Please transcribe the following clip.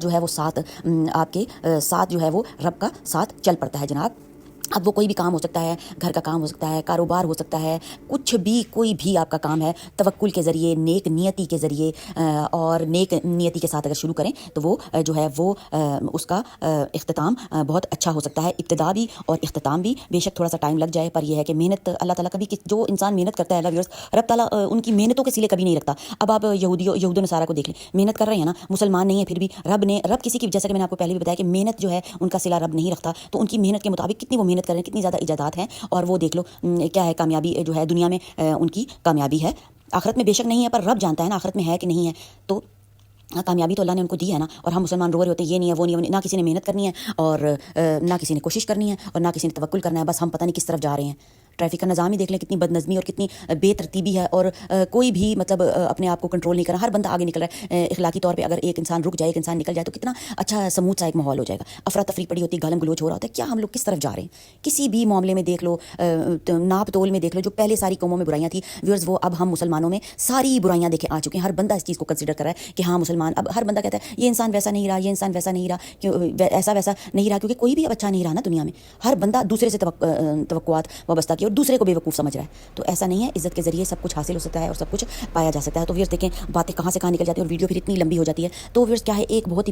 جو ہے وہ ساتھ آپ کے ساتھ جو ہے وہ رب کا ساتھ چل پڑتا ہے جناب. اب وہ کوئی بھی کام ہو سکتا ہے، گھر کا کام ہو سکتا ہے، کاروبار ہو سکتا ہے، کچھ بھی کوئی بھی آپ کا کام ہے، توکل کے ذریعے، نیک نیتی کے ذریعے اور نیک نیتی کے ساتھ اگر شروع کریں تو وہ جو ہے وہ اس کا اختتام بہت اچھا ہو سکتا ہے. ابتدا بھی اور اختتام بھی بے شک تھوڑا سا ٹائم لگ جائے، پر یہ ہے کہ محنت اللہ تعالیٰ کبھی جو انسان محنت کرتا ہے رب تعالیٰ ان کی محنتوں کے سلے کبھی نہیں رکھتا. اب آپ یہود و نصارہ کو دیکھ لیں، محنت کر رہے ہیں نا، مسلمان نہیں ہے، پھر بھی رب کسی کی، جیسا کہ میں نے آپ کو پہلے بھی بتایا کہ محنت جو ہے ان کا صلہ رب نہیں رکھتا. تو ان کی محنت کے مطابق کتنی وہ محنت کر رہے ہیں، کتنی زیادہ ایجادات ہیں، اور وہ دیکھ لو کیا ہے کامیابی جو ہے دنیا میں ان کی کامیابی ہے. آخرت میں بے شک نہیں ہے، پر رب جانتا ہے نا آخرت میں ہے کہ نہیں ہے. تو کامیابی تو اللہ نے ان کو دی ہے نا. اور ہم مسلمان رو رہے ہوتے ہیں یہ نہیں ہے وہ نہیں ہے، نہ کسی نے محنت کرنی ہے اور نہ کسی نے کوشش کرنی ہے اور نہ کسی نے توکل کرنا ہے. بس ہم پتہ نہیں کس طرف جا رہے ہیں. ٹریفک کا نظام ہی دیکھ لیں، کتنی بد نظمی اور کتنی بے ترتیبی ہے، اور کوئی بھی مطلب اپنے آپ کو کنٹرول نہیں کر رہا. ہر بندہ آگے نکل رہا ہے. اخلاقی طور پہ اگر ایک انسان رک جائے، ایک انسان نکل جائے تو کتنا اچھا سموتھ سا ایک ماحول ہو جائے گا. افراتفری پڑی ہوتی ہے، گالم گلوچ ہو رہا ہوتا ہے. کیا ہم لوگ کس طرف جا رہے ہیں؟ کسی بھی معاملے میں دیکھ لو، ناپ تول میں دیکھ لو، جو پہلے ساری قوموں میں برائیاں تھیں ویورز، وہ اب ہم مسلمانوں میں ساری برائیاں دیکھے آ چکے ہیں. ہر بندہ اس چیز کو کنسیڈر کر رہا ہے کہ ہاں مسلمان، اب ہر بندہ کہتا ہے یہ انسان ویسا نہیں رہا، یہ انسان ویسا نہیں رہا، ایسا ویسا نہیں رہا، کیونکہ کوئی بھی اب اچھا نہیں رہا نا دنیا میں. ہر بندہ دوسرے سے توقعات وابستہ کی اور دوسرے کو بیوقوف سمجھ رہا ہے. تو ایسا نہیں ہے، عزت کے ذریعے سب کچھ حاصل ہو سکتا ہے اور سب کچھ پایا جا سکتا ہے. تو ویورز دیکھیں باتیں کہاں سے کہاں نکل جاتی ہیں اور ویڈیو پھر اتنی لمبی ہو جاتی ہے. تو ویورز کیا ہے، ایک بہت ہی